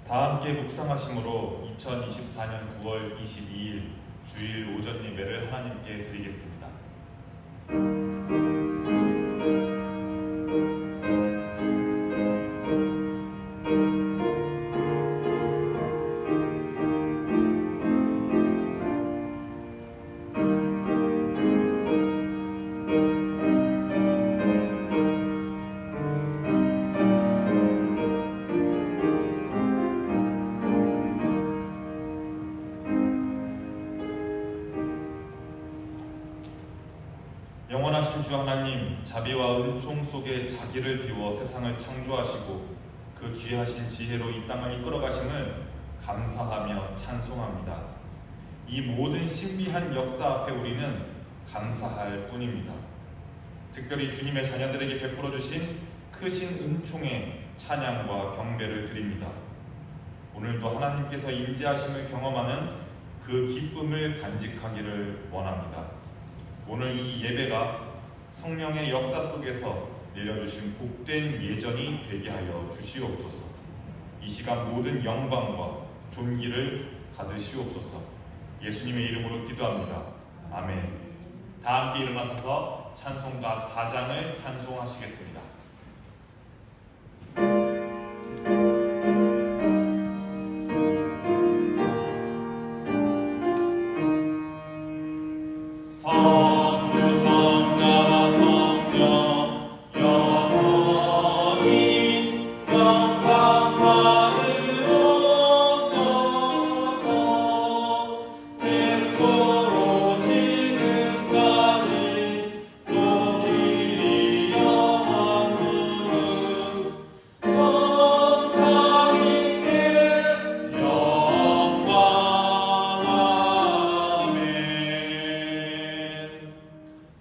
다 함께 묵상하심으로 2024년 9월 22일 주일 오전 예배를 하나님께 드리겠습니다. 영원하신 주 하나님, 자비와 은총 속에 자기를 비워 세상을 창조하시고 그 귀하신 지혜로 이 땅을 이끌어가심을 감사하며 찬송합니다. 이 모든 신비한 역사 앞에 우리는 감사할 뿐입니다. 특별히 주님의 자녀들에게 베풀어 주신 크신 은총에 찬양과 경배를 드립니다. 오늘도 하나님께서 임재하심을 경험하는 그 기쁨을 간직하기를 원합니다. 오늘 이 예배가 성령의 역사 속에서 내려주신 복된 예전이 되게 하여 주시옵소서. 이 시간 모든 영광과 존귀를 받으시옵소서. 예수님의 이름으로 기도합니다. 아멘. 다 함께 일어나셔서 찬송가 4장을 찬송하시겠습니다.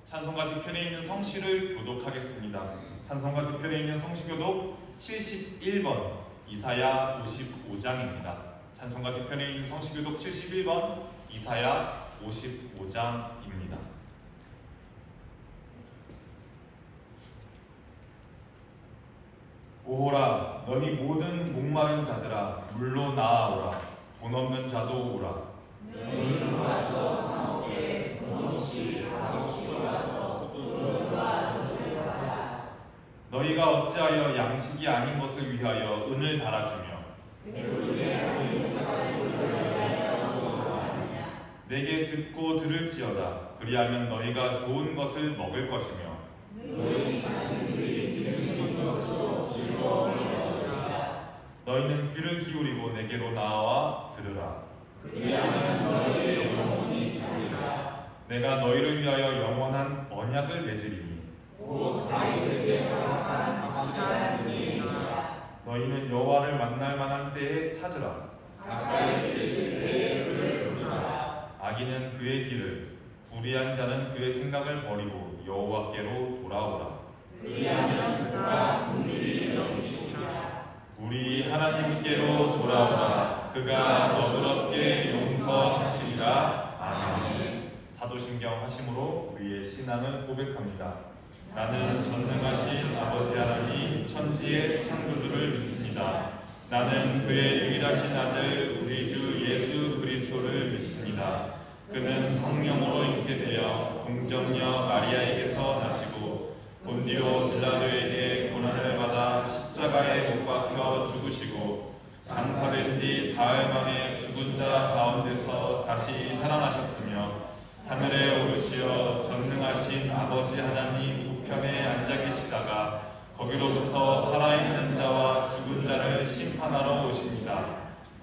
찬송가 뒤편에 있는 성시를 교독하겠습니다. 찬송가 뒤편에 있는 성시교독 71번 이사야 55장입니다. 찬송가 뒤편에 있는 성시교독 71번 이사야 55장입니다. 오호라, 너희 모든 목마른 자들아, 물로 나아오라. 돈 없는 자도 오라. 너희는 와서 사옥에 돈 없이 와서 돈과 젖을 받아. 너희가 어찌하여 양식이 아닌 것을 위하여 은을 달아주며 내게 듣고 들을지어다. 그리하면 너희가 좋은 것을 먹을 것이며 너희 자신들이 듣는 것으로 즐거움을 얻으리라. 너희는 귀를 기울이고 내게로 나와 들으라. 그리하면 너희의 영혼이 살리라. 내가 너희를 위하여 영원한 언약을 맺으리니 곧 다윗에게 허락한 확실한 은혜이니라. 너희는 여호와를 만날 만한 때에 찾으라. 가까이 계실 때에 그를 부르라. 악인은 그의 길을, 불의한 자는 그의 생각을 버리고 여호와께로 돌아오라. 그리하면 그가 긍휼히 여기시리라. 우리 하나님께로 돌아오라. 그가 너그럽게 용서하시리라. 아멘. 사도신경 하심으로 우리의 신앙을 고백합니다. 나는 전능하신 아버지 하나님 천지의 창조주를 믿습니다. 나는 그의 유일하신 아들 우리 주 예수 그리스도를 믿습니다. 그는 성령으로 잉태되어 동정녀 마리아에게서 나시고 본디오 빌라도에게 고난을 받아 십자가에 못 박혀 죽으시고 장사된 지 사흘 만에 죽은 자 가운데서 다시 살아나셨으며 하늘에 오르시어 전능하신 아버지 하나님 우편에 앉아 계시다가 거기로부터 살아있는 자와 죽은 자를 심판하러 오십니다.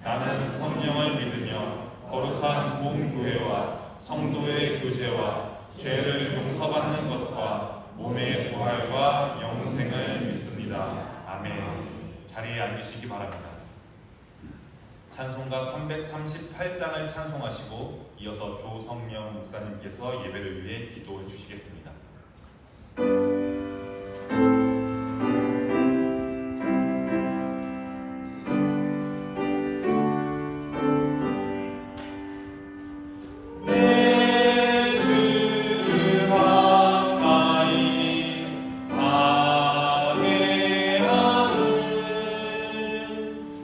나는 성령을 믿으며 거룩한 공교회와 성도의 교제와 죄를 용서받는 것과 몸의 부활과 영생을 믿습니다. 아멘. 자리에 앉으시기 바랍니다. 찬송가 338장을 찬송하시고 이어서 조성명 목사님께서 예배를 위해 기도해 주시겠습니다.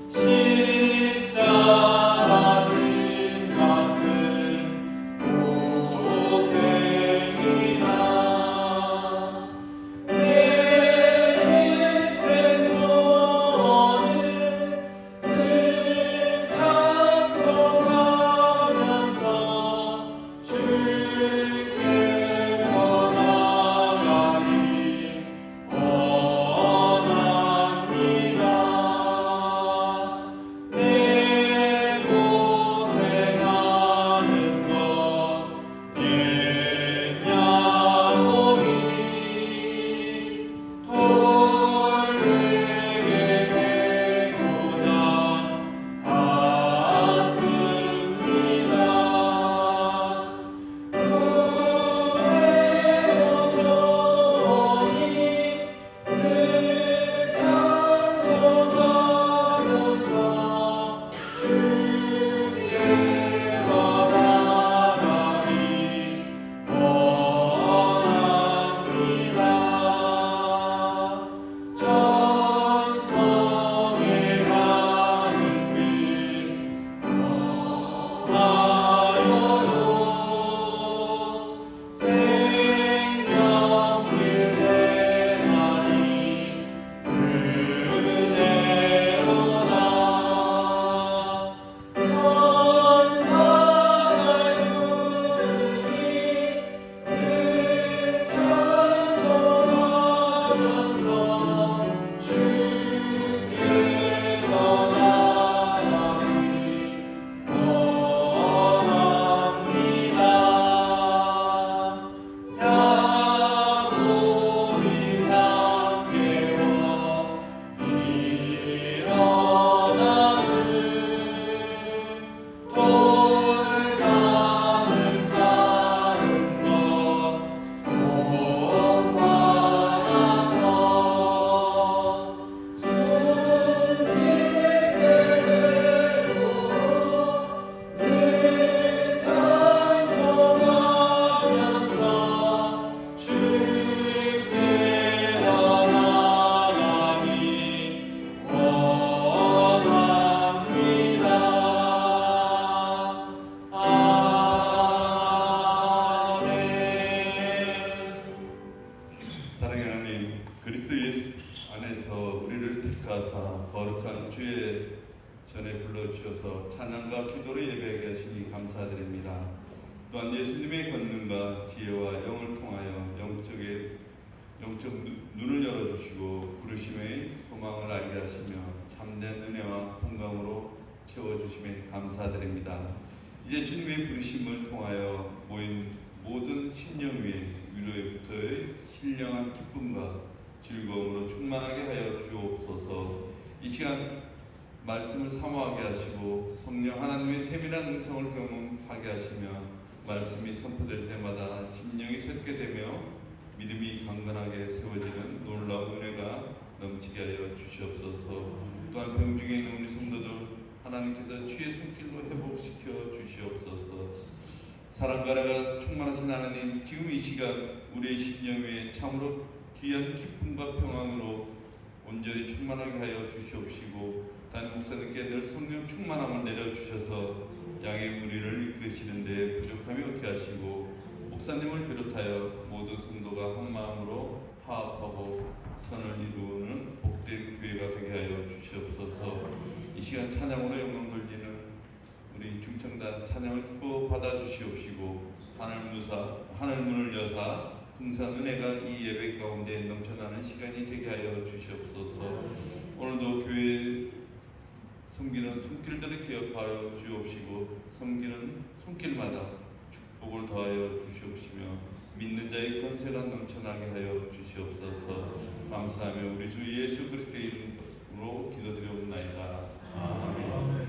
시 또한 예수님의 권능과 지혜와 영을 통하여 영적 눈을 열어주시고 부르심의 소망을 알게 하시며 참된 은혜와 평강으로 채워주심에 감사드립니다. 이제 주님의 부르심을 통하여 모인 모든 심령 위에 위로부터의 신령한 기쁨과 즐거움으로 충만하게 하여 주옵소서. 이 시간 말씀을 사모하게 하시고 성령 하나님의 세밀한 음성을 경험하게 하시며 말씀이 선포될 때마다 심령이 솟게 되며 믿음이 강건하게 세워지는 놀라운 은혜가 넘치게 하여 주시옵소서. 또한 병중에 있는 우리 성도들 하나님께서 주의 손길로 회복시켜 주시옵소서. 사랑과 은혜가 충만하신 하나님, 지금 이 시간 우리의 심령 위에 참으로 귀한 기쁨과 평안으로 온전히 충만하게 하여 주시옵시고 담임 목사님께 늘 성령 충만함을 내려주셔서 양의 무리를 이끄시는데 부족함이 없게 하시고 목사님을 비롯하여 모든 성도가 한 마음으로 화합하고 선을 이루는 복된 교회가 되게 하여 주시옵소서. 이 시간 찬양으로 영광 돌리는 우리 중청단 찬양을 기뻐 받아주시옵시고 하늘 문을 여사 풍성한 은혜가 이 예배 가운데 넘쳐나는 시간이 되게 하여 주시옵소서. 오늘도 교회 섬기는 손길들을 기억하여 주옵시고 섬기는 손길마다 축복을 더하여 주시옵시며 믿는 자의 권세가 넘쳐나게 하여 주시옵소서. 감사하며 우리 주 예수 그리스도의 이름으로 기도드리옵나이다. 아멘.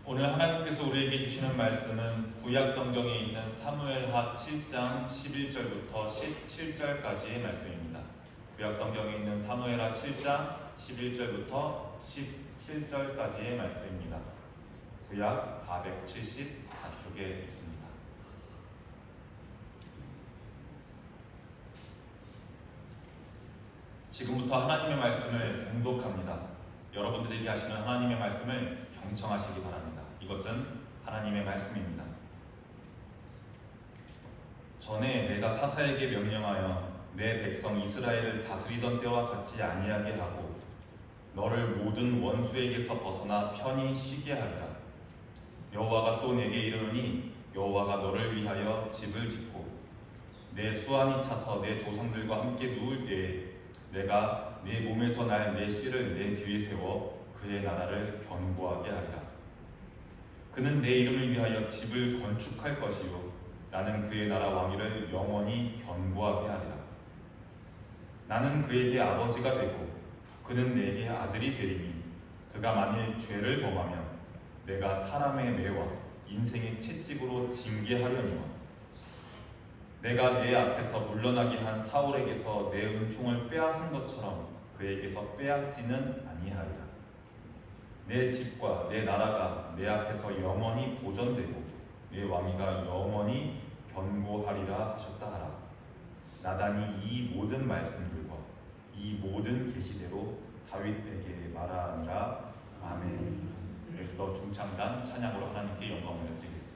오늘 하나님께서 우리에게 주시는 말씀은 구약 성경에 있는 사무엘하 7장 11절부터 17절까지의 말씀입니다. 구약 성경에 있는 사무엘하 7장 11절부터 17절까지의 말씀입니다. 구약 474쪽에 있습니다. 지금부터 하나님의 말씀을 봉독합니다. 여러분들에게 하시는 하나님의 말씀을 경청하시기 바랍니다. 이것은 하나님의 말씀입니다. 전에 내가 사사에게 명령하여 내 백성 이스라엘을 다스리던 때와 같지 아니하게 하고 너를 모든 원수에게서 벗어나 편히 쉬게 하리라. 여호와가 또 내게 이르노니 여호와가 너를 위하여 집을 짓고 내 수완이 차서 내 조상들과 함께 누울 때에 내가 내 몸에서 날 내 씨를 내 뒤에 세워 그의 나라를 견고하게 하리라. 그는 내 이름을 위하여 집을 건축할 것이요 나는 그의 나라 왕위를 영원히 견고하게 하리라. 나는 그에게 아버지가 되고 그는 내게 아들이 되리니 그가 만일 죄를 범하면 내가 사람의 매와 인생의 채찍으로 징계하려니와 내가 내 앞에서 물러나게 한 사울에게서 내 은총을 빼앗은 것처럼 그에게서 빼앗지는 아니하리라. 내 집과 내 나라가 내 앞에서 영원히 보존되고 내 왕위가 영원히 견고하리라 하셨다 하라. 나단이 이 모든 말씀들과 이 모든 계시대로 다윗에게 말하니라. 아멘. 에스더 중창단 찬양으로 하나님께 영광을 드리겠습니다.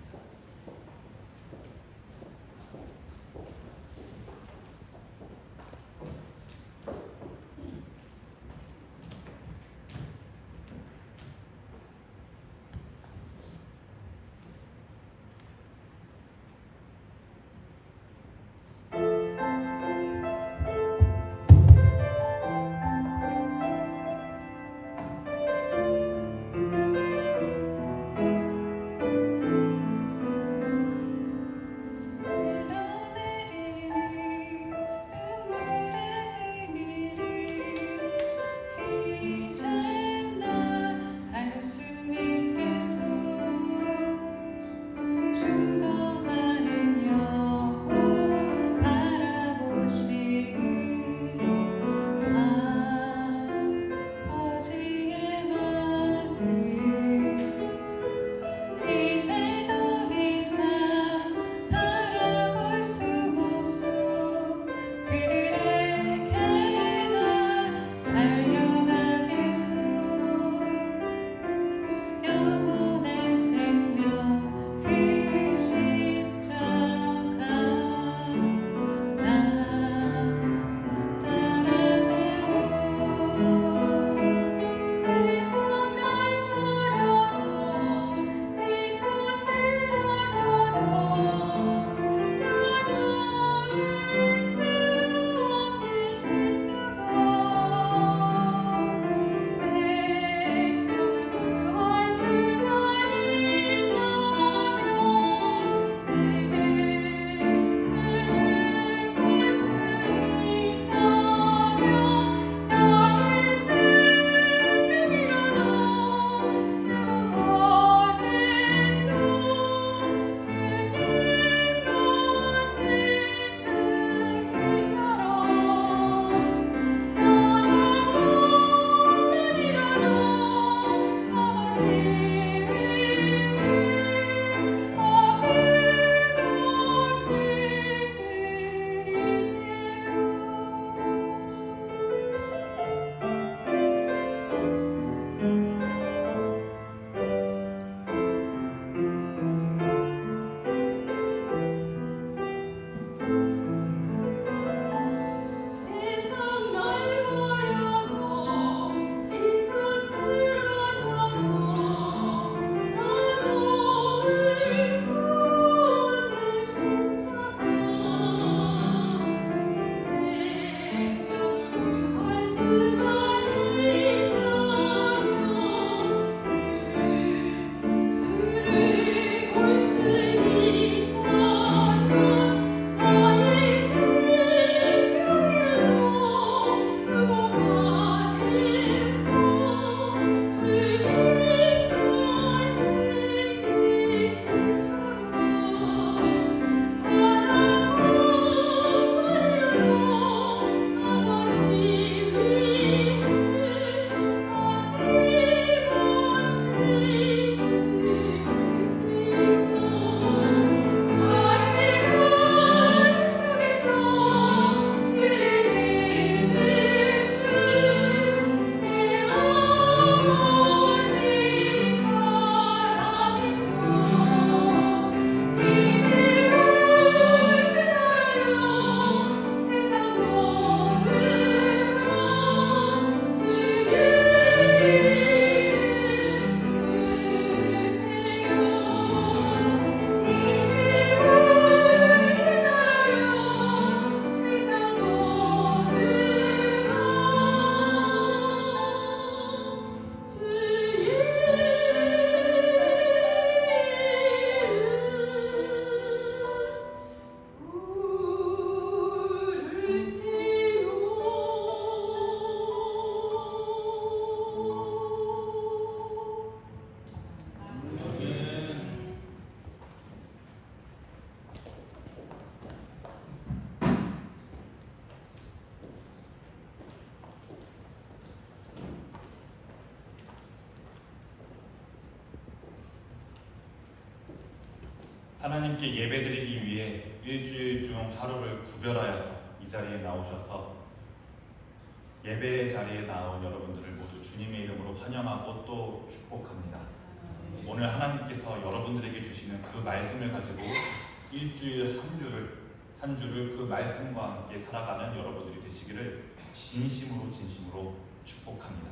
하나님께 예배드리기 위해 일주일 중 하루를 구별하여서 이 자리에 나오셔서 예배의 자리에 나온 여러분들을 모두 주님의 이름으로 환영하고 또 축복합니다. 오늘 하나님께서 여러분들에게 주시는 그 말씀을 가지고 일주일 한 주를 그 말씀과 함께 살아가는 여러분들이 되시기를 진심으로 축복합니다.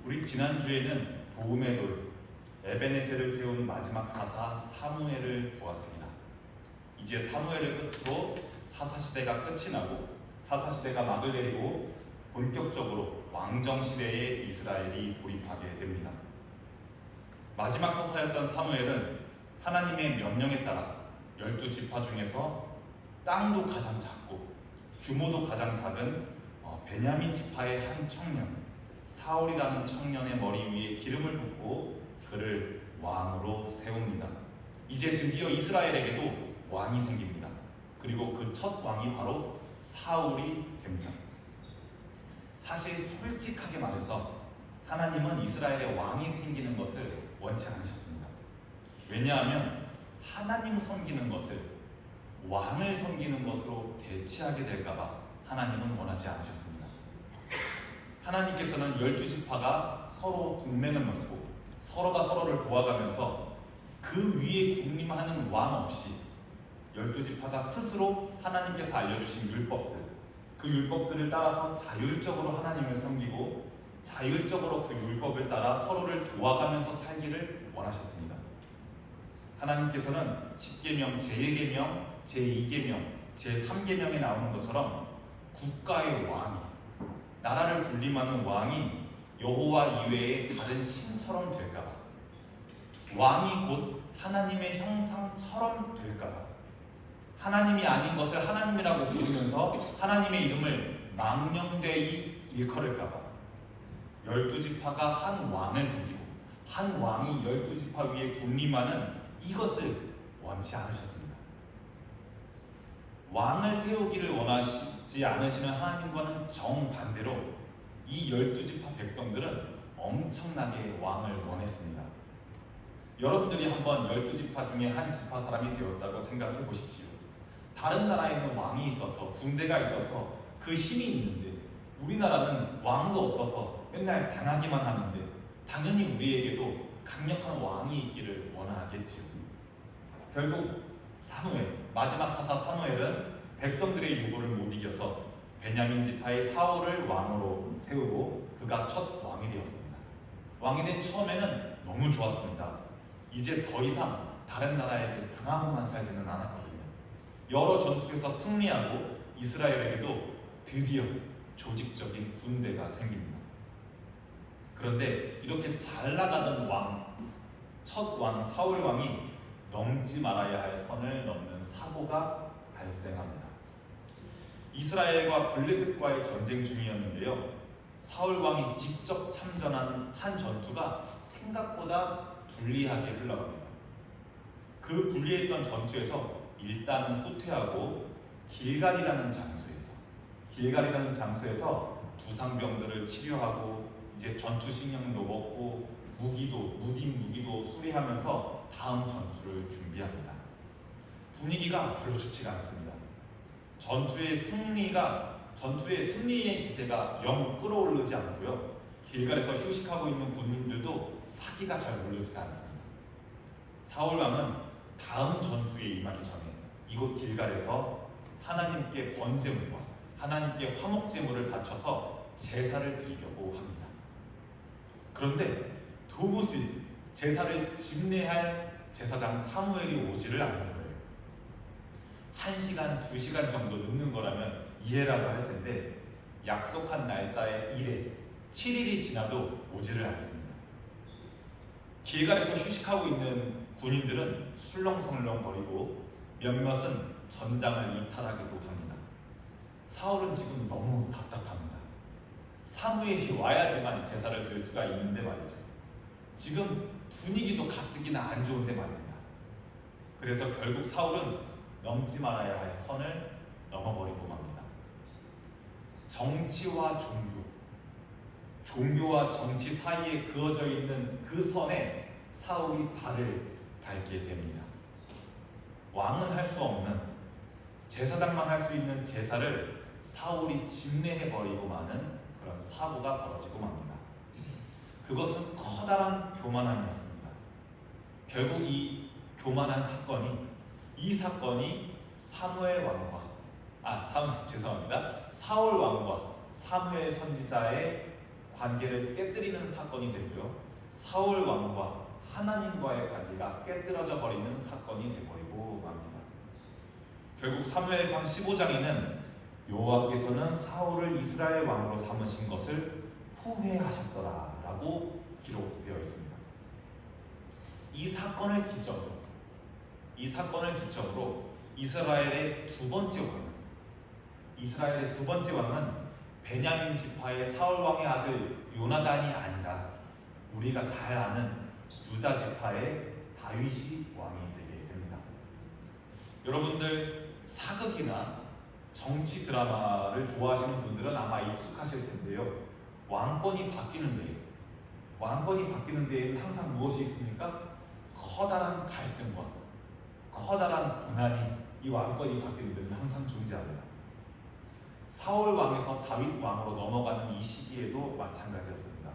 우리 지난주에는 도움의 돌 에베네셀을 세운 마지막 사사 사무엘을 보았습니다. 이제 사무엘을 끝으로 사사시대가 끝이 나고 사사시대가 막을 내리고 본격적으로 왕정시대에 이스라엘이 돌입하게 됩니다. 마지막 사사였던 사무엘은 하나님의 명령에 따라 12지파 중에서 땅도 가장 작고 규모도 가장 작은 베냐민 지파의 한 청년 사울이라는 청년의 머리 위에 기름을 붓고 그를 왕으로 세웁니다. 이제 드디어 이스라엘에게도 왕이 생깁니다. 그리고 그 첫 왕이 바로 사울이 됩니다. 사실 솔직하게 말해서 하나님은 이스라엘에 왕이 생기는 것을 원치 않으셨습니다. 왜냐하면 하나님 섬기는 것을 왕을 섬기는 것으로 대체하게 될까봐 하나님은 원하지 않으셨습니다. 하나님께서는 12지파가 서로 동맹을 맺고 서로가 서로를 도와가면서 그 위에 군림하는 왕 없이 12지파가 스스로 하나님께서 알려주신 율법들, 그 율법들을 따라서 자율적으로 하나님을 섬기고 자율적으로 그 율법을 따라 서로를 도와가면서 살기를 원하셨습니다. 하나님께서는 10계명, 제1계명, 제2계명, 제3계명에 나오는 것처럼 국가의 왕이, 나라를 군림하는 왕이 여호와 이외의 다른 신처럼 될까봐, 왕이 곧 하나님의 형상처럼 될까봐, 하나님이 아닌 것을 하나님이라고 부르면서 하나님의 이름을 망령되이 일컬을까봐 12지파가 한 왕을 섬기고 한 왕이 12지파 위에 군림하는 이것을 원치 않으셨습니다. 왕을 세우기를 원하시지 않으시는 하나님과는 정반대로 이 12지파 백성들은 엄청나게 왕을 원했습니다. 여러분들이 한번 12지파 중에 한 지파 사람이 되었다고 생각해 보십시오. 다른 나라에는 왕이 있어서 군대가 있어서 그 힘이 있는데 우리나라는 왕도 없어서 맨날 당하기만 하는데 당연히 우리에게도 강력한 왕이 있기를 원하겠지요. 결국 마지막 사사 사무엘은 백성들의 요구를 못 이겨서 베냐민 지파의 사울을 왕으로 세우고 그가 첫 왕이 되었습니다. 왕이 된 처음에는 너무 좋았습니다. 이제 더 이상 다른 나라에게 당하고만 살지는 않았거든요. 여러 전투에서 승리하고 이스라엘에게도 드디어 조직적인 군대가 생깁니다. 그런데 이렇게 잘 나가던 첫 왕 사울 왕이 넘지 말아야 할 선을 넘는 사고가 발생합니다. 이스라엘과 블레셋과의 전쟁 중이었는데요. 사울 왕이 직접 참전한 한 전투가 생각보다 불리하게 흘러갑니다. 그 불리했던 전투에서 일단은 후퇴하고 길갈이라는 장소에서 부상병들을 치료하고 이제 전투 식량도 먹고 무기도 수리하면서 다음 전투를 준비합니다. 분위기가 별로 좋지가 않습니다. 전투의 승리의 기세가 영 끌어오르지 않고요. 길갈에서 휴식하고 있는 군민들도 사기가 잘 오르지가 않습니다. 사울 왕은 다음 전투에 임하기 전에 이곳 길갈에서 하나님께 번제물과 하나님께 화목제물을 바쳐서 제사를 드리려고 합니다. 그런데 도무지 제사를 집례할 제사장 사무엘이 오지를 않는 거예요. 1시간, 2시간 정도 늦는 거라면 이해라도 할 텐데 약속한 날짜의 7일이 지나도 오지를 않습니다. 길갈에서 휴식하고 있는 군인들은 술렁술렁거리고 몇몇은 전장을 이탈하기도 합니다. 사울은 지금 너무 답답합니다. 사무엘이 와야지만 제사를 드릴 수가 있는데 말이죠. 지금 분위기도 가뜩이나 안 좋은데 말입니다. 그래서 결국 사울은 넘지 말아야 할 선을 넘어버리고 맙니다. 정치와 종교와 정치 사이에 그어져 있는 그 선에 사울이 발을 밟게 됩니다. 왕은 할 수 없는, 제사장만 할 수 있는 제사를 사울이 집례해버리고 마는 그런 사고가 벌어지고 맙니다. 그것은 커다란 교만함이었습니다. 결국 이 교만한 사건이, 이 사건이 사울 왕과 사무엘 선지자의 관계를 깨뜨리는 사건이 되고요, 사울 왕과 하나님과의 관계가 깨뜨려져 버리는 사건이 되어버리고 맙니다. 결국 사무엘상 15장에는 여호와께서는 사울을 이스라엘 왕으로 삼으신 것을 후회하셨더라 라고 기록되어 있습니다. 이 사건을 기점으로 이스라엘의 두 번째 왕은 베냐민 지파의 사울 왕의 아들 요나단이 아니라 우리가 잘 아는 유다 지파의 다윗이 왕이 되게 됩니다. 여러분들 사극이나 정치 드라마를 좋아하시는 분들은 아마 익숙하실 텐데요. 왕권이 바뀌는 데에는 항상 무엇이 있습니까? 커다란 갈등과 커다란 고난이 이 왕권이 바뀌는 데는 항상 존재합니다. 사울 왕에서 다윗 왕으로 넘어가는 이 시기에도 마찬가지였습니다.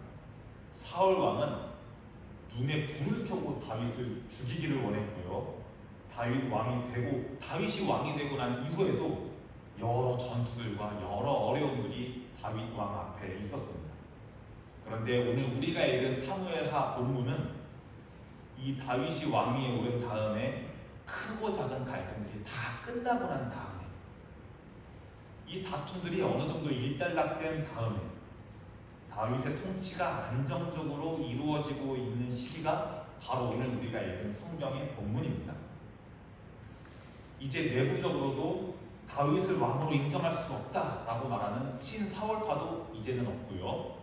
사울 왕은 눈에 불을 켜고 다윗을 죽이기를 원했고요. 다윗이 왕이 되고 난 이후에도 여러 전투들과 여러 어려움들이 다윗 왕 앞에 있었습니다. 그런데 오늘 우리가 읽은 사무엘하 본문은 이 다윗이 왕위에 오른 다음에 크고 작은 갈등들이 다 끝나고 난 다음에, 이 다툼들이 어느 정도 일단락된 다음에 다윗의 통치가 안정적으로 이루어지고 있는 시기가 바로 오늘 우리가 읽은 성경의 본문입니다. 이제 내부적으로도 다윗을 왕으로 인정할 수 없다라고 말하는 친사울파도 이제는 없고요,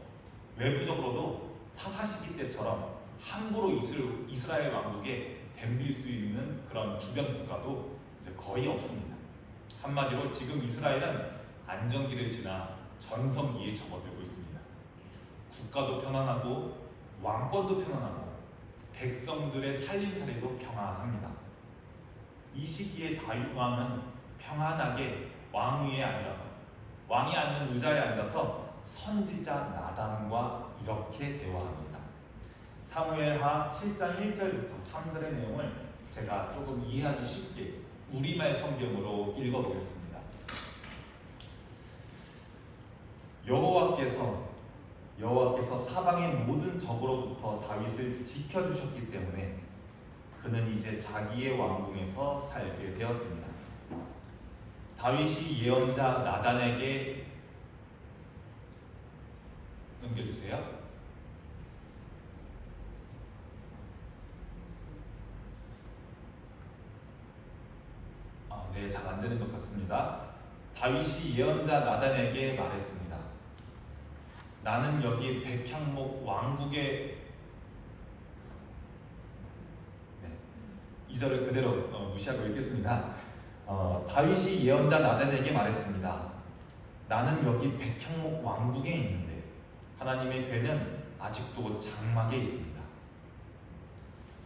외부적으로도 사사시기 때처럼 함부로 이스라엘 왕국에 덤빌 수 있는 그런 주변 국가도 이제 거의 없습니다. 한마디로 지금 이스라엘은 안정기를 지나 전성기에 접어들고 있습니다. 국가도 편안하고 왕권도 편안하고 백성들의 살림살이도 평안합니다. 이 시기에 다윗 왕은 평안하게 왕이 앉는 의자에 앉아서 선지자 나단과 이렇게 대화합니다. 사무엘하 7장 1절부터 3절의 내용을 제가 조금 이해하기 쉽게 우리말 성경으로 읽어보겠습니다. 여호와께서 사방의 모든 적으로부터 다윗을 지켜주셨기 때문에 그는 이제 자기의 왕궁에서 살게 되었습니다. 다윗이 예언자 나단에게 넘겨주세요. 네, 잘 안 되는 것 같습니다. 다윗이 예언자 나단에게 말했습니다. 나는 여기 백향목 왕국에, 이 절을 그대로 무시하고 읽겠습니다. 다윗이 예언자 나단에게 말했습니다. 나는 여기 백향목 왕국에 있는데 하나님의 궤는 아직도 장막에 있습니다.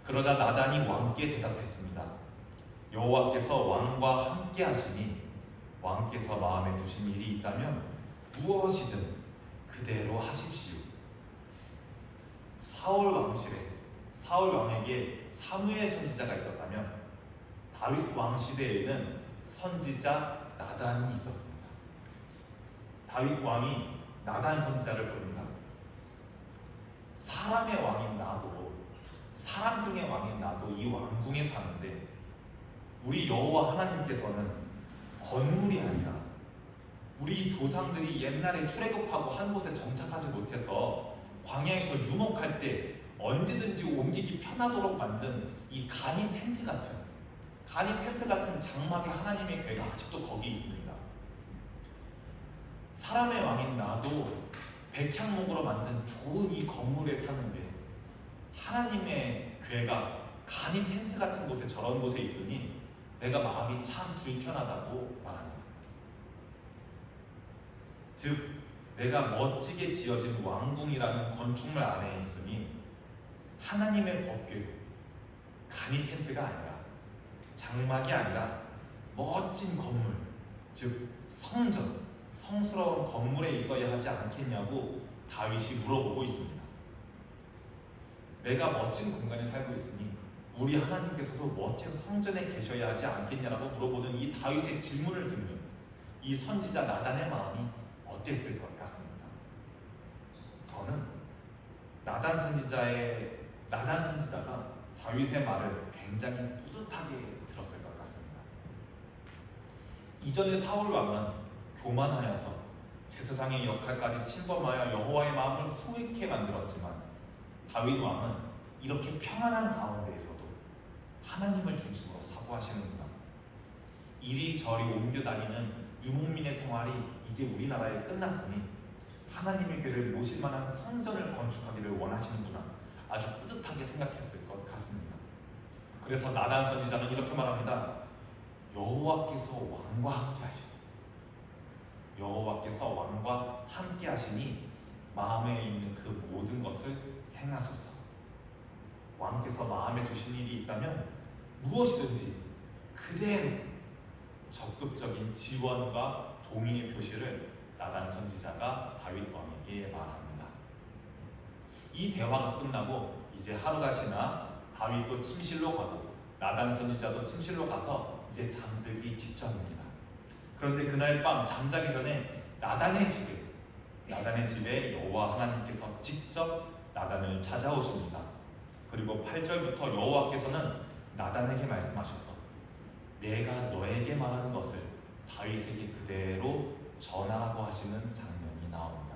그러자 나단이 왕께 대답했습니다. 여호와께서 왕과 함께 하시니 왕께서 마음에 두신 일이 있다면 무엇이든 그대로 하십시오. 사울 왕에게 사무엘 선지자가 있었다면 다윗 왕 시대에는 선지자 나단이 있었습니다. 다윗 왕이 나단 선지자를 부릅니다. 사람 중의 왕인 나도 이 왕궁에 사는데 우리 여호와 하나님께서는 건물이 아니라 우리 조상들이 옛날에 출애굽하고 한 곳에 정착하지 못해서 광야에서 유목할 때 언제든지 옮기기 편하도록 만든 이 간이 텐트 같은 장막에 하나님의 궤가 아직도 거기 있습니다. 사람의 왕인 나도 백향목으로 만든 좋은 이 건물에 사는데 하나님의 궤가 간이 텐트 같은 곳에, 저런 곳에 있으니 내가 마음이 참 불편하다고 말합니다. 즉, 내가 멋지게 지어진 왕궁이라는 건축물 안에 있으니 하나님의 법궤도 간이 텐트가 아니라 장막이 아니라 멋진 건물, 즉 성전, 성스러운 건물에 있어야 하지 않겠냐고 다윗이 물어보고 있습니다. 내가 멋진 공간에 살고 있으니 우리 하나님께서도 멋진 성전에 계셔야 하지 않겠냐라고 물어보는 이 다윗의 질문을 듣는 이 선지자 나단의 마음이 어땠을 것 같습니다. 저는 나단 선지자가 다윗의 말을 굉장히 뿌듯하게 들었을 것 같습니다. 이전에 사울 왕은 교만하여서 제사장의 역할까지 침범하여 여호와의 마음을 후회케 만들었지만 다윗 왕은 이렇게 평안한 가운데에서도 하나님을 중심으로 사고하시는구나. 이리저리 옮겨 다니는 유목민의 생활이 이제 우리나라에 끝났으니 하나님의 교회를 모실 만한 성전을 건축하기를 원하시는구나. 아주 뿌듯하게 생각했을 것 같습니다. 그래서 나단 선지자는 이렇게 말합니다. 여호와께서 왕과 함께 하시니 여호와께서 왕과 함께 하시니 마음에 있는 그 모든 것을 행하소서. 왕께서 마음에 두신 일이 있다면 무엇이든지 그대로 적극적인 지원과 동의의 표시를 나단 선지자가 다윗 왕에게 말합니다. 이 대화가 끝나고 이제 하루가 지나 다윗도 침실로 가고 나단 선지자도 침실로 가서 이제 잠들기 직전입니다. 그런데 그날 밤 잠자기 전에 나단의 집에 여호와 하나님께서 직접 나단을 찾아오십니다. 그리고 8절부터 여호와께서는 나단에게 말씀하셔서 내가 너에게 말한 것을 다윗에게 그대로 전하라고 하시는 장면이 나옵니다.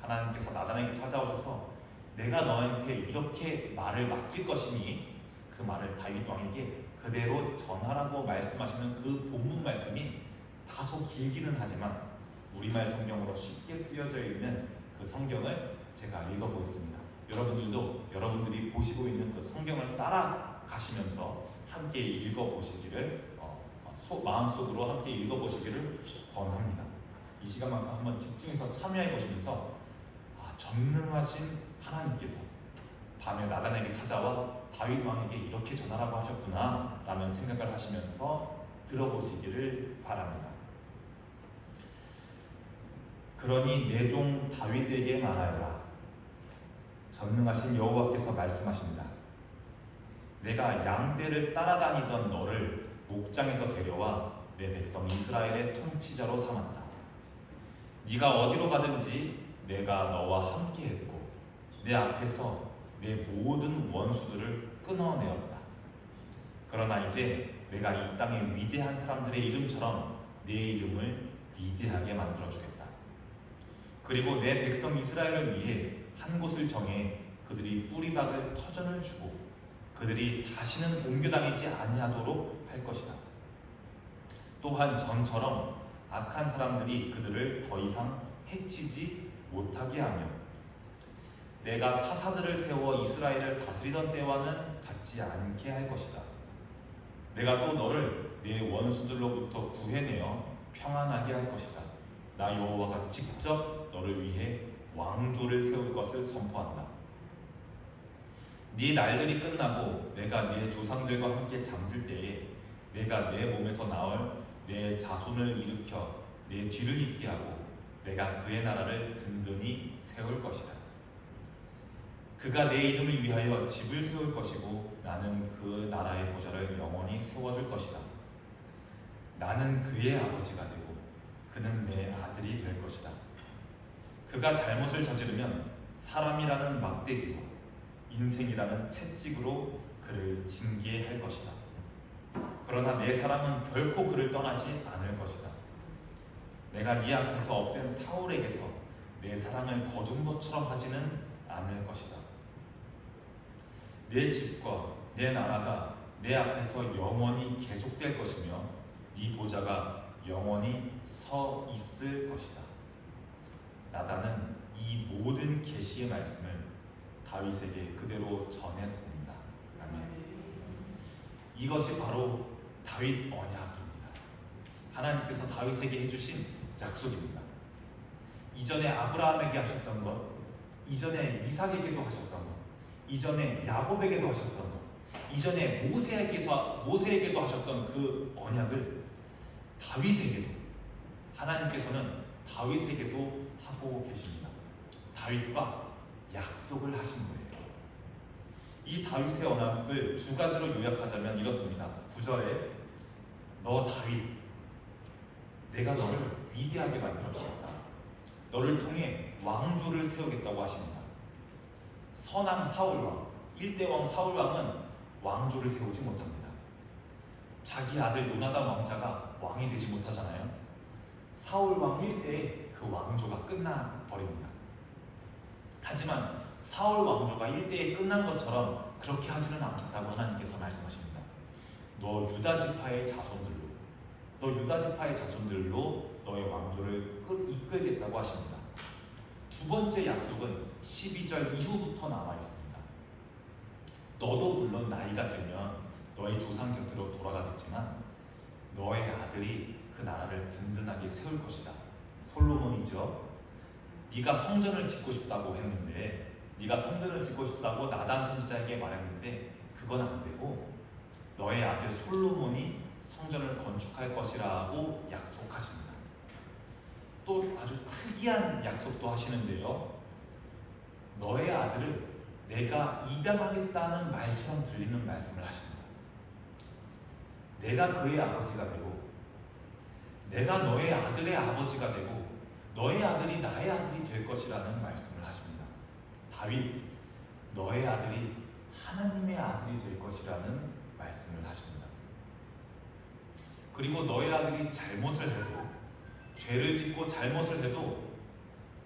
하나님께서 나단에게 찾아오셔서 내가 너한테 이렇게 말을 맡길 것이니 그 말을 다윗 왕에게 그대로 전하라고 말씀하시는 그 본문 말씀이 다소 길기는 하지만 우리말 성경으로 쉽게 쓰여져 있는 그 성경을 제가 읽어보겠습니다. 여러분들도 여러분들이 보시고 있는 그 성경을 따라가시면서 함께 읽어보시기를 마음속으로 함께 읽어보시기를 권합니다. 이 시간만큼 한번 집중해서 참여해 보시면서 전능하신 하나님께서 밤에 나단에게 찾아와 다윗 왕에게 이렇게 전하라고 하셨구나 라는 생각을 하시면서 들어보시기를 바랍니다. 그러니 내 종 다윗에게 말하여라. 전능하신 여호와께서 말씀하십니다. 내가 양떼를 따라다니던 너를 목장에서 데려와 내 백성 이스라엘의 통치자로 삼았다. 네가 어디로 가든지 내가 너와 함께했고 내 앞에서 내 모든 원수들을 끊어내었다. 그러나 이제 내가 이 땅의 위대한 사람들의 이름처럼 내 이름을 위대하게 만들어주겠다. 그리고 내 백성 이스라엘을 위해 한 곳을 정해 그들이 뿌리박을 터전을 주고 그들이 다시는 옮겨다니지 아니하도록 할 것이다. 또한 전처럼 악한 사람들이 그들을 더 이상 해치지 못하게 하며 내가 사사들을 세워 이스라엘을 다스리던 때와는 같지 않게 할 것이다. 내가 또 너를 내 원수들로부터 구해내어 평안하게 할 것이다. 나 여호와가 직접 너를 위해 왕조를 세울 것을 선포한다. 네 날들이 끝나고 내가 네 조상들과 함께 잠들 때에 내가 내 몸에서 나올 내 자손을 일으켜 내 뒤를 잇게 하고 내가 그의 나라를 든든히 세울 것이다. 그가 내 이름을 위하여 집을 세울 것이고 나는 그 나라의 보좌를 영원히 세워줄 것이다. 나는 그의 아버지가 되고 그는 내 아들이 될 것이다. 그가 잘못을 저지르면 사람이라는 막대기로 인생이라는 채찍으로 그를 징계할 것이다. 그러나 내 사랑은 결코 그를 떠나지 않을 것이다. 내가 네 앞에서 없앤 사울에게서 내 사랑을 거둔 것처럼 하지는 않을 것이다. 내 집과 내 나라가 내 앞에서 영원히 계속될 것이며 네 보좌가 영원히 서 있을 것이다. 나단은 이 모든 계시의 말씀을 다윗에게 그대로 전했습니다. 아멘. 이것이 바로 다윗 언약입니다. 하나님께서 다윗에게 해주신 약속입니다. 이전에 아브라함에게 하셨던 것, 이전에 이삭에게도 하셨던 것, 이전에 야곱에게도 하셨던 것, 이전에 모세에게도 하셨던 그 언약을 다윗에게도, 하나님께서는 다윗에게도 하고 계십니다. 다윗과 약속을 하신 거예요. 이 다윗의 언약을 두 가지로 요약하자면 이렇습니다. 9절에 너 다윗, 내가 너를 위대하게 만들었다. 너를 통해 왕조를 세우겠다고 하십니다. 선왕 사울왕, 1대 왕 사울왕은 왕조를 세우지 못합니다. 자기 아들 요나단 왕자가 왕이 되지 못하잖아요. 사울왕 1대에 그 왕조가 끝나버립니다. 하지만 사울 왕조가 1대에 끝난 것처럼 그렇게 하지는 않겠다고 하나님께서 말씀하십니다. 너 유다 지파의 자손들로 너의 왕조를 이끌겠다고 하십니다. 두 번째 약속은 12절 이후부터 남아 있습니다. 너도 물론 나이가 들면 너의 조상 곁으로 돌아가겠지만 너의 아들이 그 나라를 든든하게 세울 것이다. 솔로몬이죠. 네가 성전을 짓고 싶다고 했는데, 네가 성전을 짓고 싶다고 나단 선지자에게 말했는데 그건 안 되고 너의 아들 솔로몬이 성전을 건축할 것이라고 약속하십니다. 또 아주 특이한 약속도 하시는데요. 너의 아들을 내가 입양하겠다는 말처럼 들리는 말씀을 하십니다. 내가 그의 아버지가 되고 내가 너의 아들의 아버지가 되고 너의 아들이 나의 아들이 될 것이라는 말씀을 하십니다. 다윗, 너의 아들이 하나님의 아들이 될 것이라는 말씀을 하십니다. 그리고 너의 아들이 잘못을 해도, 죄를 짓고 잘못을 해도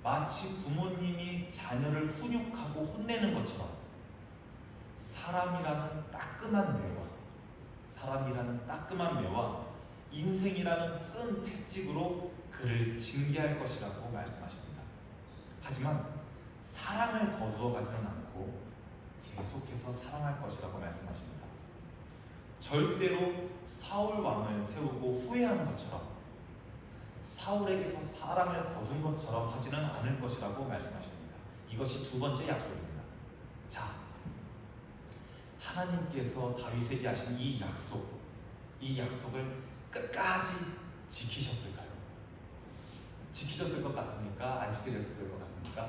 마치 부모님이 자녀를 훈육하고 혼내는 것처럼 사람이라는 따끔한 매와 인생이라는 쓴 채찍으로 그를 징계할 것이라고 말씀하십니다. 하지만 사랑을 거두어 가지는 않고 계속해서 사랑할 것이라고 말씀하십니다. 절대로 사울 왕을 세우고 후회한 것처럼, 사울에게서 사랑을 거둔 것처럼 하지는 않을 것이라고 말씀하십니다. 이것이 두 번째 약속입니다. 자, 하나님께서 다윗에게 하신 이 약속을 끝까지 지키셨을까요? 지키셨을 것 같습니까? 안 지키셨을 것 같습니까?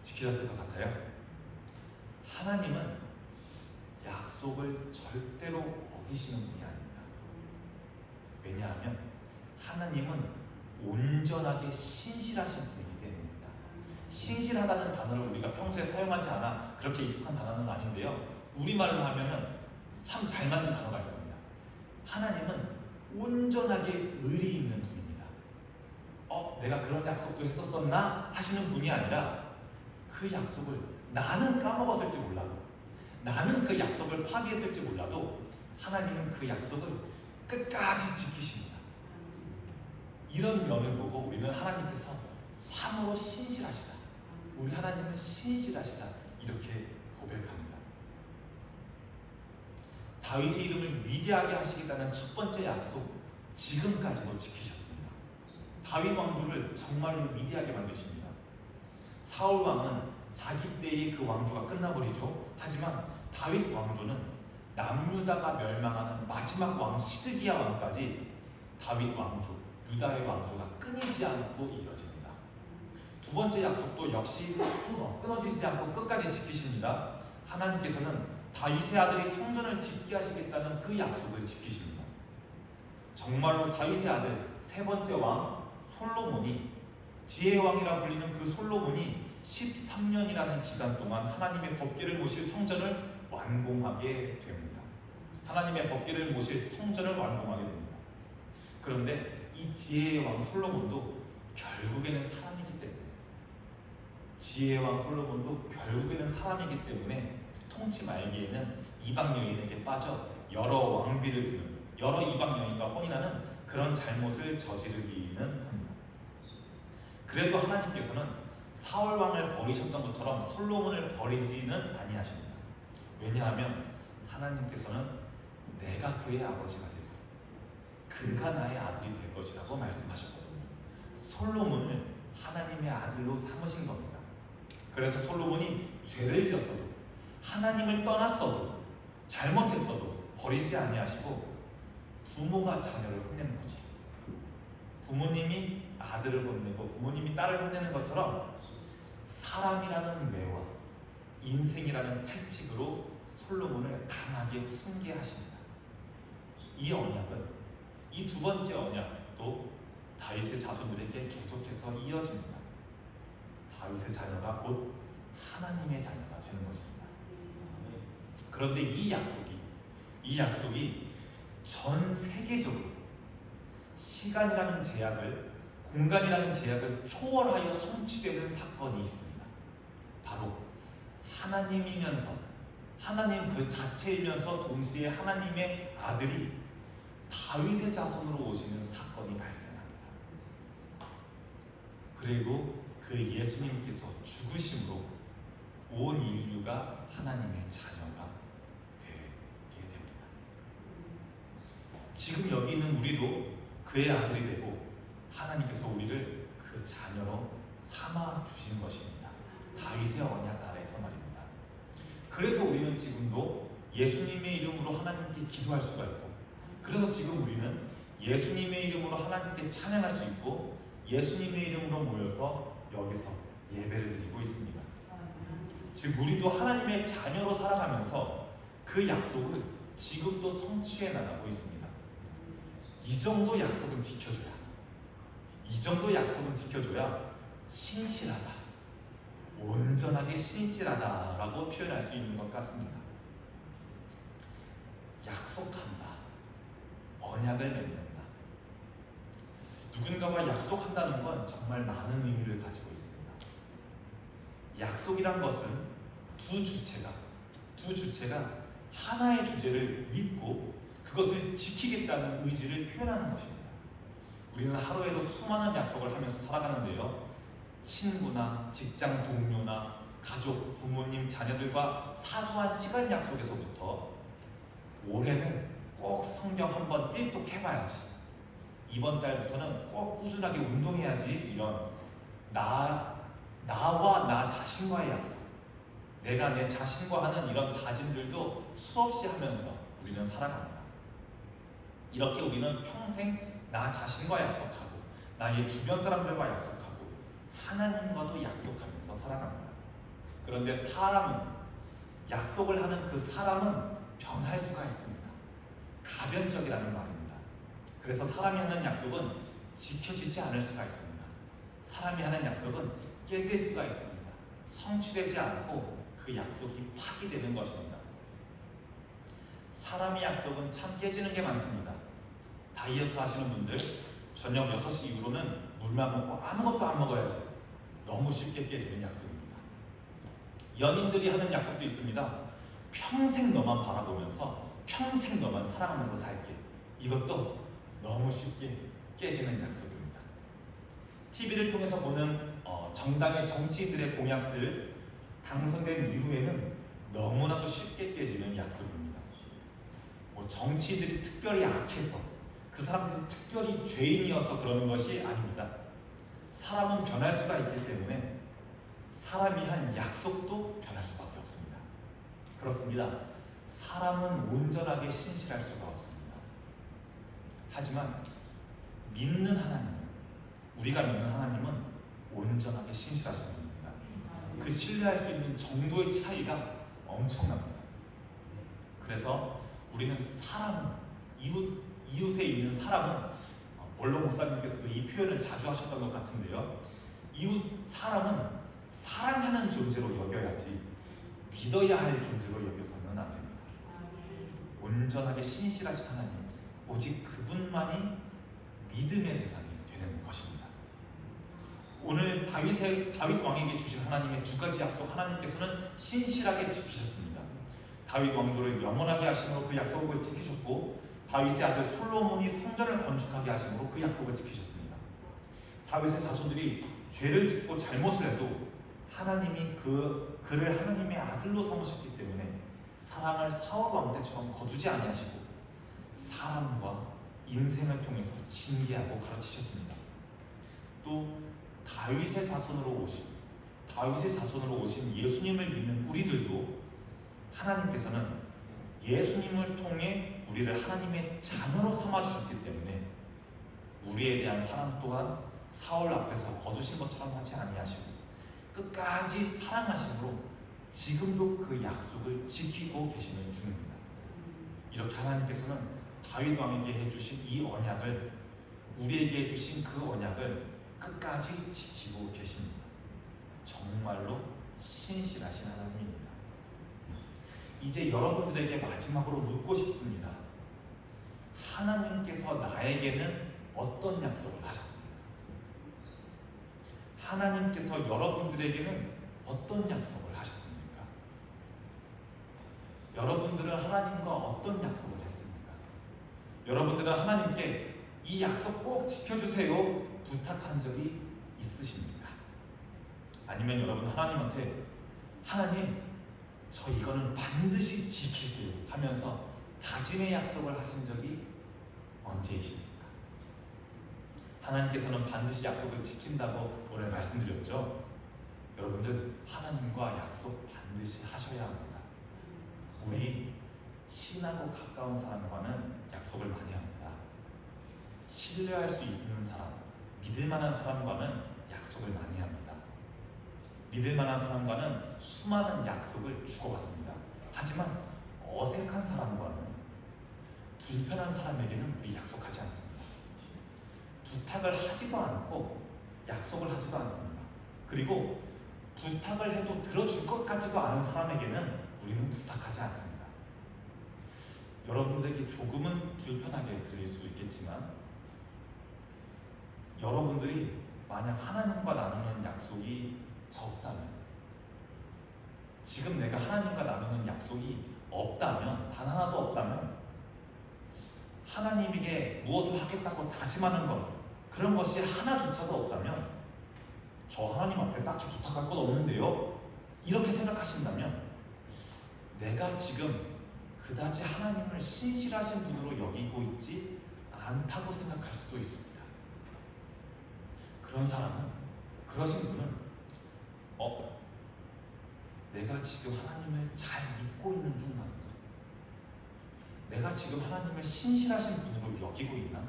지키셨을 것 같아요? 하나님은 약속을 절대로 어기시는 분이 아닙니다. 왜냐하면 하나님은 온전하게 신실하신 분이기 때문입니다. 신실하다는 단어를 우리가 평소에 사용하지 않아 그렇게 익숙한 단어는 아닌데요. 우리말로 하면은 참 잘 맞는 단어가 있습니다. 하나님은 온전하게 의리 있는 분입니다. 내가 그런 약속도 했었었나? 하시는 분이 아니라 그 약속을 나는 까먹었을지 몰라도, 나는 그 약속을 파기했을지 몰라도 하나님은 그 약속을 끝까지 지키십니다. 이런 면을 보고 우리는 하나님께서 참으로 신실하시다, 우리 하나님은 신실하시다, 이렇게 고백합니다. 다윗의 이름을 위대하게 하시겠다는 첫 번째 약속, 지금까지도 지키셨습니다. 다윗 왕조를 정말로 위대하게 만드십니다. 사울 왕은 자기 때의 그 왕조가 끝나버리죠. 하지만 다윗 왕조는 남유다가 멸망하는 마지막 왕 시드기야 왕까지 다윗 왕조, 유다의 왕조가 끊이지 않고 이어집니다. 두 번째 약속도 역시 끊어지지 않고 끝까지 지키십니다. 하나님께서는 다윗의 아들이 성전을 짓게 하시겠다는 그 약속을 지키십니다. 정말로 다윗의 아들 세 번째 왕 솔로몬이, 지혜의 왕이라 불리는 그 솔로몬이 13년이라는 기간 동안 하나님의 법궤를 모실 성전을 완공하게 됩니다. 하나님의 법궤를 모실 성전을 완공하게 됩니다. 그런데 이 지혜의 왕 솔로몬도 결국에는 사람이기 때문에, 지혜의 왕 솔로몬도 결국에는 사람이기 때문에 통치 말기에는 이방 여인에게 빠져 여러 왕비를 주는, 여러 이방 여인과 혼인하는 그런 잘못을 저지르기는 합니다. 그래도 하나님께서는 사울 왕을 버리셨던 것처럼 솔로몬을 버리지는 아니하십니다. 왜냐하면 하나님께서는 내가 그의 아버지가 되고 그가 나의 아들이 될 것이라고 말씀하셨거든요. 솔로몬을 하나님의 아들로 삼으신 겁니다. 그래서 솔로몬이 죄를 지었어도, 하나님을 떠났어도 잘못했어도 버리지 아니하시고 부모가 자녀를 혼내는 거죠. 부모님이 아들을 혼내고 부모님이 딸을 혼내는 것처럼 사람이라는 매와 인생이라는 채찍으로 솔로몬을 강하게 훈계하십니다. 이 언약은 이 두 번째 언약도 다윗의 자손들에게 계속해서 이어집니다. 다윗의 자녀가 곧 하나님의 자녀가 되는 것입니다. 그런데 이 약속이 전 세계적으로 시간이라는 제약을, 공간이라는 제약을 초월하여 성취되는 사건이 있습니다. 바로 하나님이면서, 하나님 그 자체이면서 동시에 하나님의 아들이 다윗의 자손으로 오시는 사건이 발생합니다. 그리고 그 예수님께서 죽으심으로 온 인류가 하나님의 자녀가 되게 됩니다. 지금 여기 있는 우리도 그의 아들이 되고 하나님께서 우리를 그 자녀로 삼아 주신 것입니다. 다윗의 언약 아래에서 말입니다. 그래서 우리는 지금도 예수님의 이름으로 하나님께 기도할 수가 있고, 그래서 지금 우리는 예수님의 이름으로 하나님께 찬양할 수 있고, 예수님의 이름으로 모여서 여기서 예배를 드리고 있습니다. 즉 우리도 하나님의 자녀로 살아가면서 그 약속을 지금도 성취해 나가고 있습니다. 이 정도 약속은 지켜줘야, 이 정도 약속은 지켜줘야 신실하다, 온전하게 신실하다라고 표현할 수 있는 것 같습니다. 약속한다, 언약을 맺는다. 누군가와 약속한다는 건 정말 많은 의미를 가지고 있습니다. 약속이란 것은 두 주체가 하나의 주제를 믿고 그것을 지키겠다는 의지를 표현하는 것입니다. 우리는 하루에도 수많은 약속을 하면서 살아가는데요, 친구나 직장 동료나 가족, 부모님, 자녀들과 사소한 시간 약속에서부터 올해는 꼭 성경 한번 일독해봐야지, 이번 달부터는 꼭 꾸준하게 운동해야지, 이런 나와 나 자신과의 약속, 내가 내 자신과 하는 이런 다짐들도 수없이 하면서 우리는 살아갑니다. 이렇게 우리는 평생 나 자신과 약속하고 나의 주변 사람들과 약속하고 하나님과도 약속하면서 살아갑니다. 그런데 약속을 하는 그 사람은 변할 수가 있습니다. 가변적이라는 말입니다. 그래서 사람이 하는 약속은 지켜지지 않을 수가 있습니다. 사람이 하는 약속은 깨질 수가 있습니다. 성취되지 않고 그 약속이 파기되는 것입니다. 사람의 약속은 참 깨지는 게 많습니다. 다이어트 하시는 분들 저녁 6시 이후로는 물만 먹고 아무것도 안 먹어야지, 너무 쉽게 깨지는 약속입니다. 연인들이 하는 약속도 있습니다. 평생 너만 바라보면서 평생 너만 사랑하면서 살게, 이것도 너무 쉽게 깨지는 약속입니다. TV를 통해서 보는 정당의 정치인들의 공약들, 당선된 이후에는 너무나도 쉽게 깨지는 약속입니다. 정치인들이 특별히 악해서, 그 사람들이 특별히 죄인이어서 그러는 것이 아닙니다. 사람은 변할 수가 있기 때문에 사람이 한 약속도 변할 수밖에 없습니다. 그렇습니다. 사람은 온전하게 신실할 수가 없습니다. 하지만 믿는 하나님, 우리가 믿는 하나님은 온전하게 신실하신 분입니다. 그 신뢰할 수 있는 정도의 차이가 엄청납니다. 그래서 우리는 이웃에 있는 사람은, 원로 목사님께서도 이 표현을 자주 하셨던 것 같은데요, 이웃 사람은 사랑하는 존재로 여겨야지 믿어야 할 존재로 여겨서는 안 됩니다. 온전하게 신실하신 하나님, 오직 그분만이 믿음의 대상이 되는 것입니다. 오늘 다윗 왕에게 주신 하나님의 두 가지 약속, 하나님께서는 신실하게 지키셨습니다. 다윗 왕조를 영원하게 하심으로 그 약속을 지키셨고, 다윗의 아들 솔로몬이 성전을 건축하게 하심으로 그 약속을 지키셨습니다. 다윗의 자손들이 죄를 짓고 잘못을 해도 하나님이 그를 하나님의 아들로 삼으셨기 때문에 사랑을 사울 왕 때처럼 거두지 아니하시고 사람과 인생을 통해서 징계하고 가르치셨습니다. 또 다윗의 자손으로 오신 예수님을 믿는 우리들도 하나님께서는 예수님을 통해 우리를 하나님의 자녀로 삼아주셨기 때문에 우리에 대한 사랑 또한 사울 앞에서 거두신 것처럼 하지 아니하시고 끝까지 사랑하심으로 지금도 그 약속을 지키고 계시는 중입니다. 이렇게 하나님께서는 다윗 왕에게 해주신 이 언약을, 우리에게 해주신 그 언약을 끝까지 지키고 계십니다. 정말로 신실하신 하나님입니다. 이제 여러분들에게 마지막으로 묻고 싶습니다. 하나님께서 나에게는 어떤 약속을 하셨습니까? 하나님께서 여러분들에게는 어떤 약속을 하셨습니까? 여러분들은 하나님과 어떤 약속을 했습니까? 여러분들은 하나님께 이 약속 꼭 지켜주세요 부탁한 적이 있으십니까? 아니면 여러분 하나님한테 하나님 저 이거는 반드시 지킬게요 하면서 다짐의 약속을 하신 적이 언제이십니까? 하나님께서는 반드시 약속을 지킨다고 오늘 말씀드렸죠. 여러분들 하나님과 약속 반드시 하셔야 합니다. 우리 친하고 가까운 사람과는 약속을 많이 합니다. 신뢰할 수 있는 사람, 믿을 만한 사람과는 약속을 많이 합니다. 믿을 만한 사람과는 수많은 약속을 주고받습니다. 하지만 어색한 사람과는, 불편한 사람에게는 우리 약속하지 않습니다. 부탁을 하지도 않고 약속을 하지도 않습니다. 그리고 부탁을 해도 들어줄 것 같지도 않은 사람에게는 우리는 부탁하지 않습니다. 여러분들에게 조금은 불편하게 들릴 수 있겠지만 여러분들이 만약 하나님과 나누는 약속이 적다면, 지금 내가 하나님과 나누는 약속이 없다면, 단 하나도 없다면, 하나님에게 무엇을 하겠다고 다짐하는 것, 그런 것이 하나조차도 없다면, 저 하나님 앞에 딱히 부탁할 건 없는데요? 이렇게 생각하신다면 내가 지금 그다지 하나님을 신실하신 분으로 여기고 있지 않다고 생각할 수도 있습니다. 그러신 분은 내가 지금 하나님을 잘 믿고 있는 중 맞나? 내가 지금 하나님을 신실하신 분으로 여기고 있나?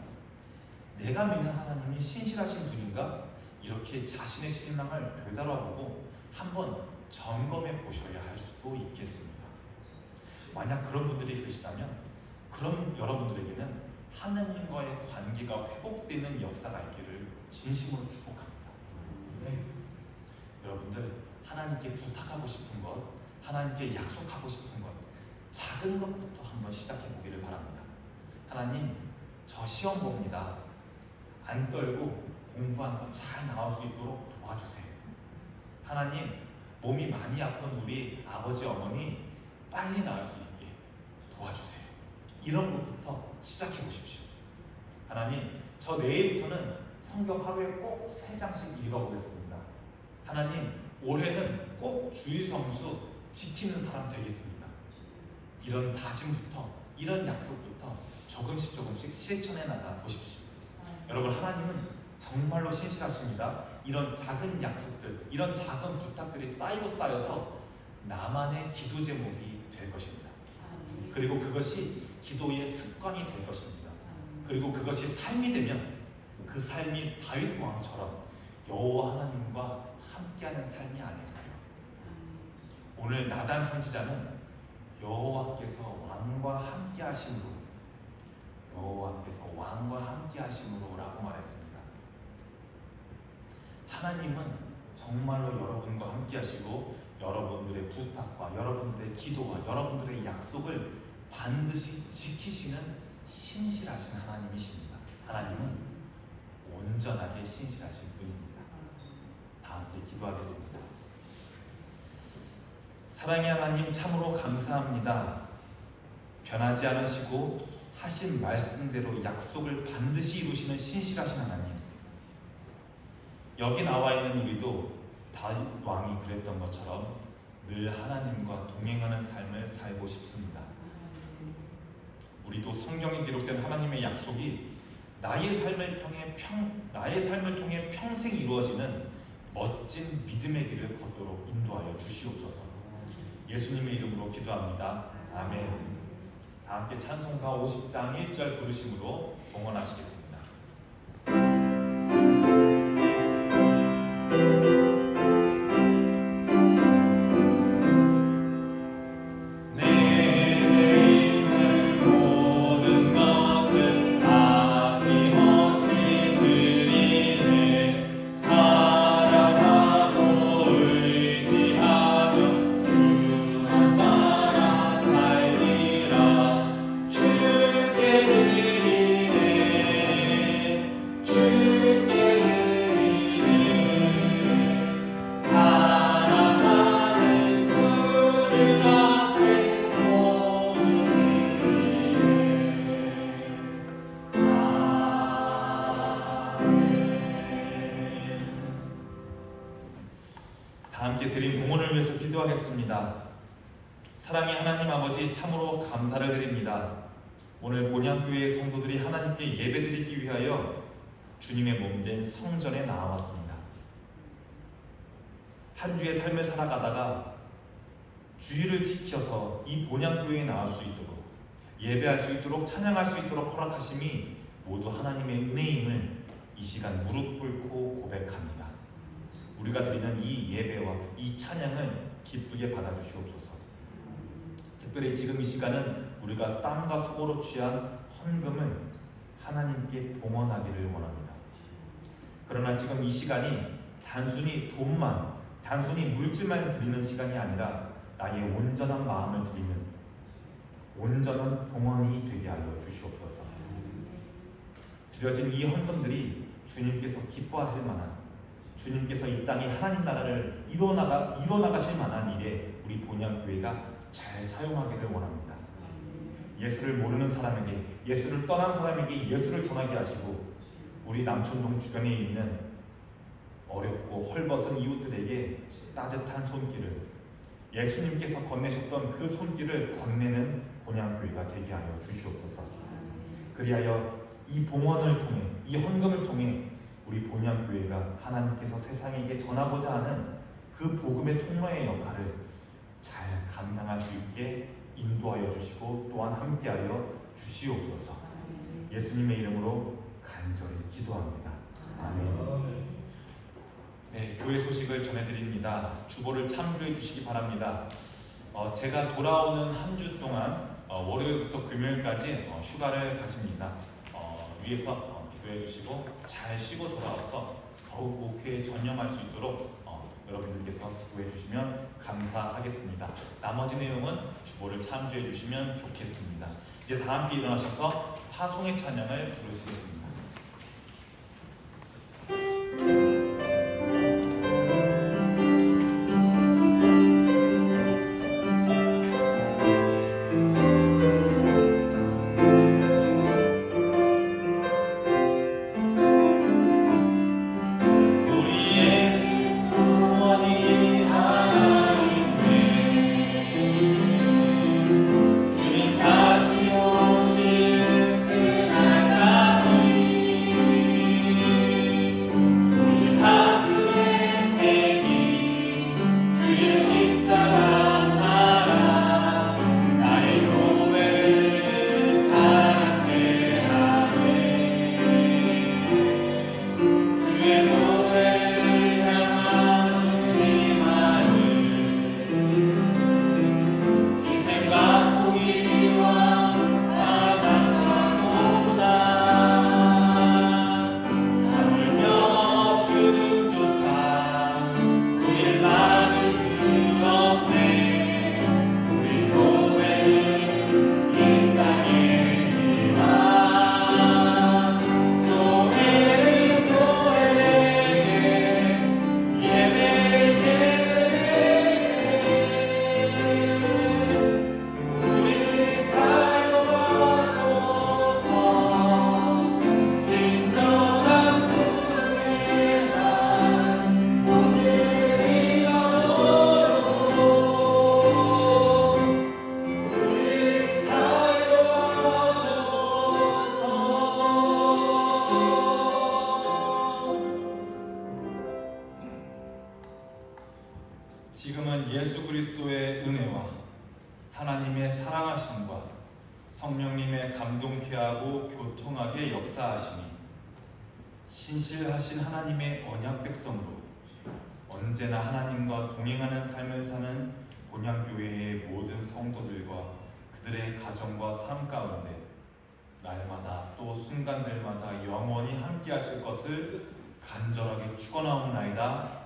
내가 믿는 하나님이 신실하신 분인가? 이렇게 자신의 신앙을 되돌아보고 한번 점검해 보셔야 할 수도 있겠습니다. 만약 그런 분들이 계시다면 그런 여러분들에게는 하나님과의 관계가 회복되는 역사가 있기를 진심으로 축복합니다. 네. 여러분들 하나님께 부탁하고 싶은 것, 하나님께 약속하고 싶은 것, 작은 것부터 한번 시작해 보기를 바랍니다. 하나님, 저 시험 봅니다. 안 떨고 공부한 거 잘 나올 수 있도록 도와주세요. 하나님, 몸이 많이 아픈 우리 아버지 어머니 빨리 나을 수 있게 도와주세요. 이런 것부터 시작해 보십시오. 하나님, 저 내일부터는 성경 하루에 꼭 3장씩 읽어보겠습니다. 하나님, 올해는 꼭 주일 성수 지키는 사람 되겠습니다. 이런 다짐부터, 이런 약속부터 조금씩 실천해 나가 보십시오. 여러분, 하나님은 정말로 신실하십니다. 이런 작은 약속들, 이런 작은 부탁들이 쌓여서 나만의 기도 제목이 될 것입니다. 그리고 그것이 기도의 습관이 될 것입니다. 그리고 그것이 삶이 되면 그 삶이 다윗 왕처럼 여호와 하나님과 함께하는 삶이 아닐까요? 오늘 나단 선지자는 여호와께서 왕과 함께하심으로, 여호와께서 왕과 함께하심으로라고 말했습니다. 하나님은 정말로 여러분과 함께하시고 여러분들의 부탁과 여러분들의 기도와 여러분들의 약속을 반드시 지키시는 신실하신 하나님이십니다. 하나님은 온전하게 신실하신 분입니다. 다 함께 기도하겠습니다. 사랑의 하나님, 참으로 감사합니다. 변하지 않으시고 하신 말씀대로 약속을 반드시 이루시는 신실하신 하나님, 여기 나와 있는 우리도 다윗 왕이 그랬던 것처럼 늘 하나님과 동행하는 삶을 살고 싶습니다. 우리도 성경에 기록된 하나님의 약속이 나의 삶을 통해 평생 이루어지는 멋진 믿음의 길을 걷도록 인도하여 주시옵소서. 예수님의 이름으로 기도합니다. 아멘. 다 함께 찬송가 50장 1절 부르심으로 봉헌하시겠습니다. 다 함께 드린 봉헌을 위해서 기도하겠습니다. 사랑의 하나님 아버지, 참으로 감사를 드립니다. 오늘 본향교회 성도들이 하나님께 예배드리기 위하여 주님의 몸된 성전에 나와왔습니다. 한 주의 삶을 살아가다가 주의를 지켜서 이 본향교회에 나올 수 있도록, 예배할 수 있도록, 찬양할 수 있도록 허락하심이 모두 하나님의 은혜임을 이 시간 무릎 꿇고 고백합니다. 우리가 드리는 이 예배와 이 찬양을 기쁘게 받아주시옵소서. 특별히 지금 이 시간은 우리가 땀과 수고로 취한 헌금을 하나님께 봉헌하기를 원합니다. 그러나 지금 이 시간이 단순히 돈만, 단순히 물질만 드리는 시간이 아니라 나의 온전한 마음을 드리는 온전한 봉헌이 되게 하여 주시옵소서. 드려진 이 헌금들이 주님께서 기뻐하실 만한, 주님께서 이 땅에 하나님 나라를 이뤄나가실 만한 일에 우리 본향교회가 잘 사용하기를 원합니다. 예수를 모르는 사람에게, 예수를 떠난 사람에게 예수를 전하게 하시고, 우리 남촌동 주변에 있는 어렵고 헐벗은 이웃들에게 따뜻한 손길을, 예수님께서 건네셨던 그 손길을 건네는 본향교회가 되게 하여 주시옵소서. 그리하여 이 봉헌을 통해, 이 헌금을 통해 우리 본향교회가 하나님께서 세상에게 전하고자 하는 그 복음의 통로의 역할을 잘 감당할 수 있게 인도하여 주시고 또한 함께하여 주시옵소서. 예수님의 이름으로 간절히 기도합니다. 아멘. 네, 교회 소식을 전해드립니다. 주보를 참조해 주시기 바랍니다. 제가 돌아오는 한 주 동안 월요일부터 금요일까지 휴가를 가집니다. 위에서 기도해 주시고 잘 쉬고 돌아와서 더욱 목회에 전념할 수 있도록 여러분들께서 기도해 주시면 감사하겠습니다. 나머지 내용은 주보를 참조해 주시면 좋겠습니다. 이제 다 함께 일어나셔서 화송의 찬양을 부르시겠습니다. 지금은 예수 그리스도의 은혜와 하나님의 사랑하심과 성령님의 감동케 하고 교통하게 역사하심이 신실하신 하나님의 언약 백성으로 언제나 하나님과 동행하는 삶을 사는 본향교회의 모든 성도들과 그들의 가정과 삶 가운데 날마다 또 순간들마다 영원히 함께 하실 것을 간절하게 축원하옵나이다.